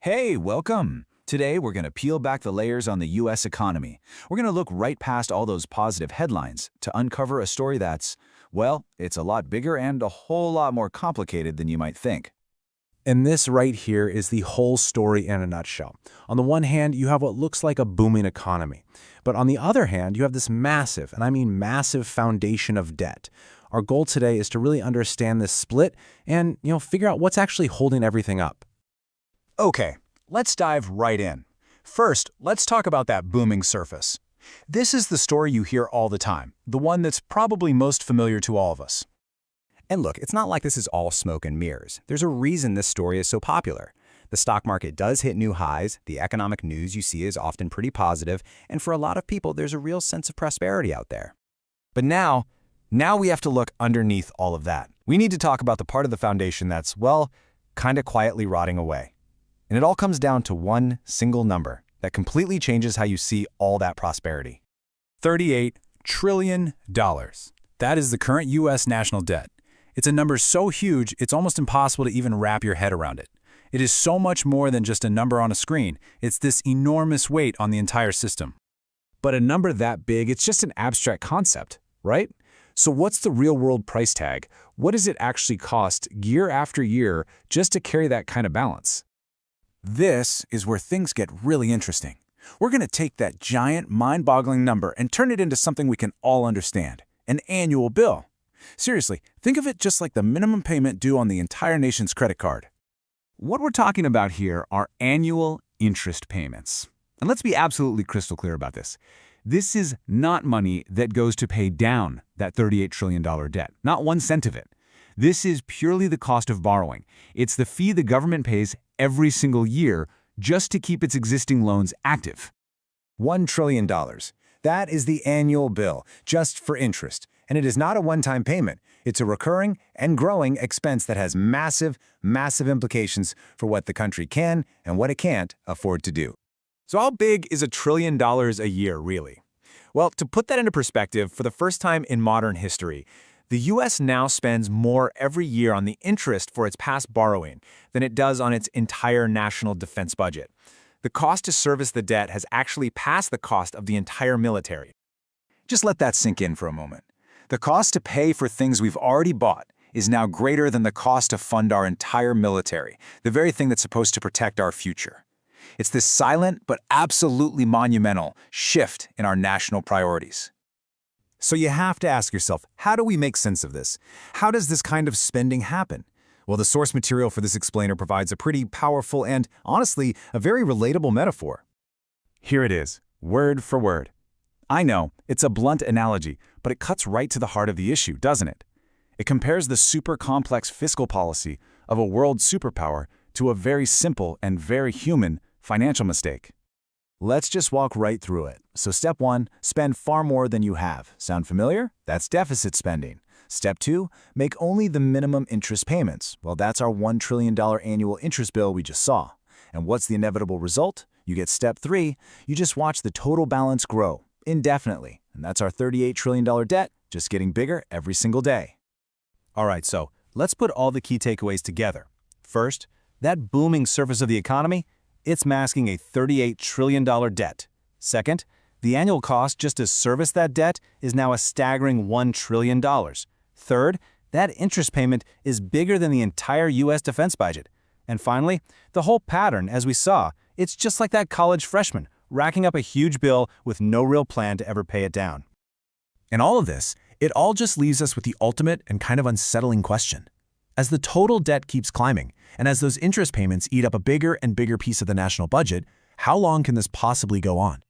Hey, welcome! Today we're going to peel back the layers on the U.S. economy. We're going to look right past all those positive headlines to uncover a story that's, well, it's a lot bigger and a whole lot more complicated than you might think. And this right here is the whole story in a nutshell. On the one hand, you have what looks like a booming economy. But on the other hand, you have this massive, and I mean massive foundation of debt. Our goal today is to really understand this split and, figure out what's actually holding everything up. Okay, let's dive right in. First, let's talk about that booming surface. This is the story you hear all the time, the one that's probably most familiar to all of us. And look, it's not like this is all smoke and mirrors. There's a reason this story is so popular. The stock market does hit new highs, the economic news you see is often pretty positive, and for a lot of people, there's a real sense of prosperity out there. But now we have to look underneath all of that. We need to talk about the part of the foundation that's, well, kind of quietly rotting away. And it all comes down to one single number that completely changes how you see all that prosperity. $38 trillion. That is the current U.S. national debt. It's a number so huge, it's almost impossible to even wrap your head around it. It is so much more than just a number on a screen. It's this enormous weight on the entire system. But a number that big, it's just an abstract concept, right? So what's the real-world price tag? What does it actually cost year after year just to carry that kind of balance? This is where things get really interesting. We're going to take that giant, mind-boggling number and turn it into something we can all understand, an annual bill. Seriously, think of it just like the minimum payment due on the entire nation's credit card. What we're talking about here are annual interest payments. And let's be absolutely crystal clear about this. This is not money that goes to pay down that $38 trillion debt, not 1 cent of it. This is purely the cost of borrowing. It's the fee the government pays every single year just to keep its existing loans active. $1 trillion. That is the annual bill, just for interest. And it is not a one-time payment. It's a recurring and growing expense that has massive, massive implications for what the country can and what it can't afford to do. So how big is $1 trillion a year, really? Well, to put that into perspective, for the first time in modern history, the U.S. now spends more every year on the interest for its past borrowing than it does on its entire national defense budget. The cost to service the debt has actually passed the cost of the entire military. Just let that sink in for a moment. The cost to pay for things we've already bought is now greater than the cost to fund our entire military, the very thing that's supposed to protect our future. It's this silent but absolutely monumental shift in our national priorities. So you have to ask yourself, how do we make sense of this? How does this kind of spending happen? Well, the source material for this explainer provides a pretty powerful and, honestly, a very relatable metaphor. Here it is, word for word. I know, it's a blunt analogy, but it cuts right to the heart of the issue, doesn't it? It compares the super complex fiscal policy of a world superpower to a very simple and very human financial mistake. Let's just walk right through it. So step 1, spend far more than you have. Sound familiar? That's deficit spending. Step 2, make only the minimum interest payments. Well, that's our $1 trillion annual interest bill we just saw. And what's the inevitable result? You get step 3, you just watch the total balance grow indefinitely. And that's our $38 trillion debt, just getting bigger every single day. All right, so let's put all the key takeaways together. First, that booming surface of the economy, it's masking a $38 trillion debt. Second, the annual cost just to service that debt is now a staggering $1 trillion. Third, that interest payment is bigger than the entire U.S. defense budget. And finally, the whole pattern, as we saw, it's just like that college freshman, racking up a huge bill with no real plan to ever pay it down. And all of this, it all just leaves us with the ultimate and kind of unsettling question. As the total debt keeps climbing, and as those interest payments eat up a bigger and bigger piece of the national budget, how long can this possibly go on?